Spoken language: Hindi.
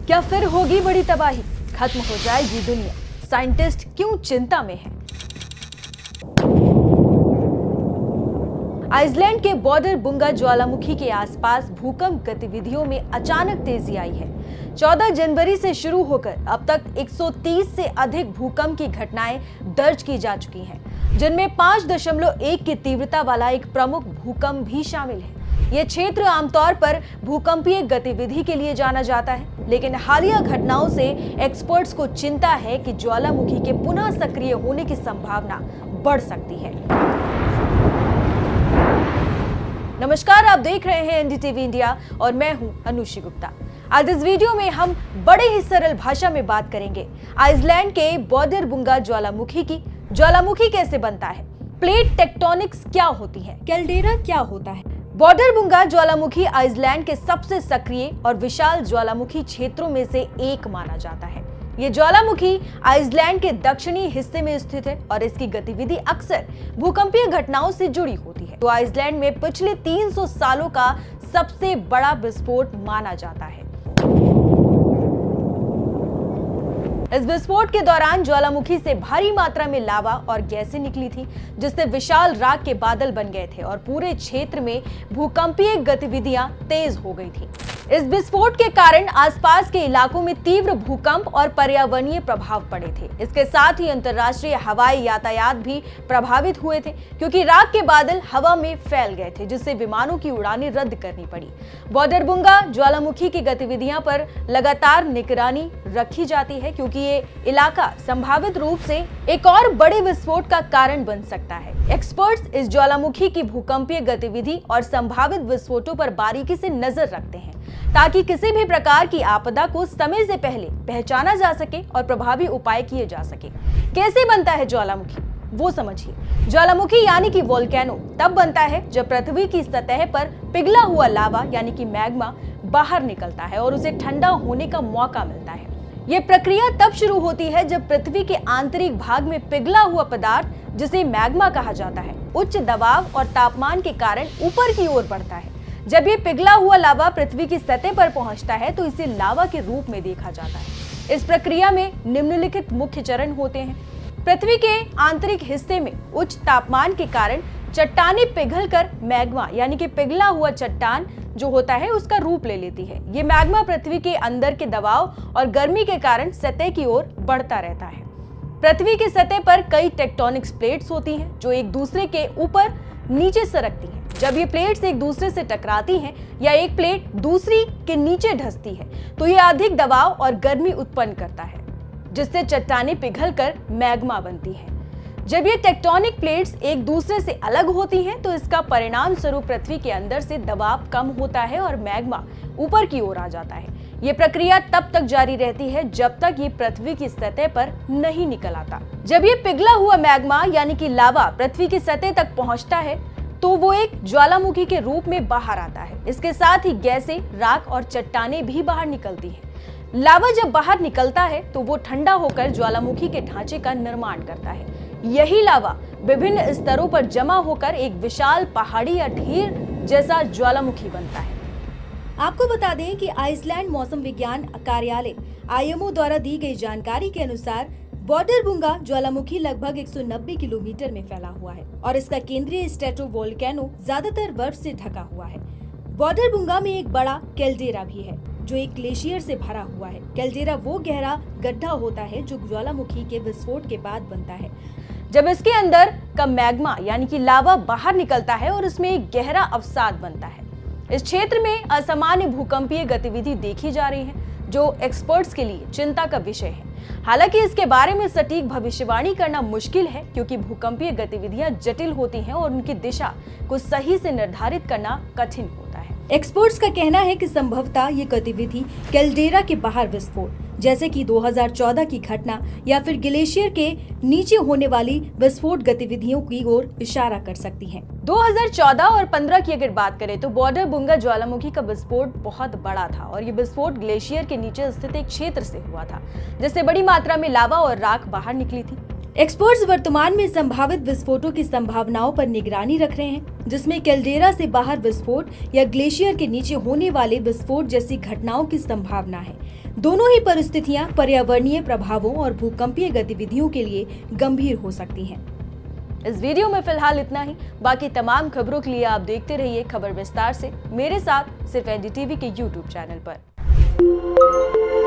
क्या फिर होगी बड़ी तबाही? खत्म हो जाएगी दुनिया? साइंटिस्ट क्यों चिंता में हैं? आइसलैंड के बॉर्डर बुंगा ज्वालामुखी के आसपास भूकंप गतिविधियों में अचानक तेजी आई है। 14 जनवरी से शुरू होकर अब तक 130 से अधिक भूकंप की घटनाएं दर्ज की जा चुकी हैं, जिनमें 5.1 की तीव्रता वाला एक प्रमुख भूकंप भी शामिल है। यह क्षेत्र आमतौर पर भूकंपीय गतिविधि के लिए जाना जाता है, लेकिन हालिया घटनाओं से एक्सपर्ट्स को चिंता है कि ज्वालामुखी के पुनः सक्रिय होने की संभावना बढ़ सकती है। नमस्कार, आप देख रहे हैं एनडीटीवी इंडिया और मैं हूं अनुषी गुप्ता। आज इस वीडियो में हम बड़े ही सरल भाषा में बात करेंगे आइसलैंड के बॉर्डर बुंगा ज्वालामुखी की। ज्वालामुखी कैसे बनता है, प्लेट टेक्टोनिक्स क्या होती है, कैल्डेरा क्या होता है। बॉर्डर बुंगा ज्वालामुखी आइसलैंड के सबसे सक्रिय और विशाल ज्वालामुखी क्षेत्रों में से एक माना जाता है। ये ज्वालामुखी आइसलैंड के दक्षिणी हिस्से में स्थित है और इसकी गतिविधि अक्सर भूकंपीय घटनाओं से जुड़ी होती है। तो आइसलैंड में पिछले 300 सालों का सबसे बड़ा विस्फोट माना जाता है। इस विस्फोट के दौरान ज्वालामुखी से भारी मात्रा में लावा और गैसें निकली थी, जिससे विशाल राख के बादल बन गए थे और पूरे क्षेत्र में भूकंपीय गतिविधियां तेज हो गई थी। इस विस्फोट के कारण आसपास के इलाकों में तीव्र भूकंप और पर्यावरणीय प्रभाव पड़े थे। इसके साथ ही अंतर्राष्ट्रीय हवाई यातायात भी प्रभावित हुए थे, क्योंकि राख के बादल हवा में फैल गए थे, जिससे विमानों की उड़ानें रद्द करनी पड़ी। बॉर्डर बुंगा ज्वालामुखी की गतिविधियां पर लगातार निगरानी रखी जाती है, क्योंकि ये इलाका संभावित रूप से एक और बड़े विस्फोट का कारण बन सकता है। एक्सपर्ट्स इस ज्वालामुखी की भूकंपीय गतिविधि और संभावित विस्फोटों पर बारीकी से नजर रखते हैं, ताकि किसी भी प्रकार की आपदा को समय से पहले पहचाना जा सके और प्रभावी उपाय किए जा सके। कैसे बनता है ज्वालामुखी, वो समझिए। ज्वालामुखी यानी कि वोल्केनो तब बनता है जब पृथ्वी की सतह पर पिघला हुआ लावा यानी कि मैग्मा बाहर निकलता है और उसे ठंडा होने का मौका मिलता है। ये प्रक्रिया तब शुरू होती है जब पृथ्वी के आंतरिक भाग में पिघला हुआ पदार्थ, जिसे मैग्मा कहा जाता है, उच्च दबाव और तापमान के कारण ऊपर की ओर बढ़ता है। जब ये पिघला हुआ लावा पृथ्वी की सतह पर पहुंचता है तो इसे लावा के रूप में देखा जाता है। इस प्रक्रिया में निम्नलिखित मुख्य चरण होते हैं। पृथ्वी के आंतरिक हिस्से में उच्च तापमान के कारण चट्टानें पिघलकर मैग्मा यानी कि पिघला हुआ चट्टान जो होता है उसका रूप ले लेती है। ये मैग्मा पृथ्वी के अंदर के दबाव और गर्मी के कारण सतह की ओर बढ़ता रहता है। पृथ्वी की सतह पर कई टेक्टोनिक्स प्लेट्स होती हैं जो एक दूसरे के ऊपर नीचे सरकती हैं। जब ये प्लेट्स एक दूसरे से टकराती हैं या एक प्लेट दूसरी के नीचे धंसती है तो ये अधिक दबाव और गर्मी उत्पन्न करता है, जिससे चट्टानें पिघलकर मैग्मा बनती हैं। जब ये टेक्टोनिक प्लेट्स एक दूसरे से अलग होती हैं तो इसका परिणाम स्वरूप पृथ्वी के अंदर से दबाव कम होता है और मैग्मा ऊपर की ओर आ जाता है। ये प्रक्रिया तब तक जारी रहती है जब तक ये पृथ्वी की सतह पर नहीं निकल आता। जब ये पिघला हुआ मैग्मा यानी कि लावा पृथ्वी की सतह तक पहुंचता है तो वो एक ज्वालामुखी के रूप में बाहर आता है। इसके साथ ही गैसें, राख और चट्टानें भी बाहर निकलती हैं। लावा जब बाहर निकलता है तो वो ठंडा होकर ज्वालामुखी के ढांचे का निर्माण करता है। यही लावा विभिन्न स्तरों पर जमा होकर एक विशाल पहाड़ी या ढेर जैसा ज्वालामुखी बनता है। आपको बता दें कि आइसलैंड मौसम विज्ञान कार्यालय IMO द्वारा दी गई जानकारी के अनुसार बॉर्डर बुंगा ज्वालामुखी लगभग 190 किलोमीटर में फैला हुआ है और इसका केंद्रीय स्ट्रेटोवोल्केनो ज्यादातर बर्फ से ढका हुआ है। बॉर्डर बुंगा में एक बड़ा कैल्डेरा भी है जो एक ग्लेशियर से भरा हुआ है। कैल्डेरा वो गहरा गड्ढा होता है जो ज्वालामुखी के विस्फोट के बाद बनता है, जब इसके अंदर का मैग्मा यानी कि लावा बाहर निकलता है और इसमें एक गहरा अवसाद बनता है। इस क्षेत्र में असामान्य भूकंपीय गतिविधि देखी जा रही है, जो एक्सपर्ट्स के लिए चिंता का विषय है। हालांकि इसके बारे में सटीक भविष्यवाणी करना मुश्किल है, क्योंकि भूकंपीय गतिविधियां जटिल होती हैं और उनकी दिशा को सही से निर्धारित करना कठिन होता है। एक्सपर्ट्स का कहना है कि संभवतः ये गतिविधि कैल्डेरा के बाहर विस्फोट, जैसे कि 2014 की घटना या फिर ग्लेशियर के नीचे होने वाली विस्फोट गतिविधियों की ओर इशारा कर सकती है। 2014 और 15 की अगर बात करें तो बॉर्डर बुंगा ज्वालामुखी का विस्फोट बहुत बड़ा था और ये विस्फोट ग्लेशियर के नीचे स्थित एक क्षेत्र से हुआ था, जिससे बड़ी मात्रा में लावा और राख बाहर निकली थी। एक्सपर्ट्स वर्तमान में संभावित विस्फोटों की संभावनाओं पर निगरानी रख रहे हैं, जिसमें कैल्डेरा से बाहर विस्फोट या ग्लेशियर के नीचे होने वाले विस्फोट जैसी घटनाओं की संभावना है। दोनों ही परिस्थितियां पर्यावरणीय प्रभावों और भूकंपीय गतिविधियों के लिए गंभीर हो सकती हैं। इस वीडियो में फिलहाल इतना ही। बाकी तमाम खबरों के लिए आप देखते रहिए खबर विस्तार से मेरे साथ सिर्फ एनडीटीवी के यूट्यूब चैनल पर।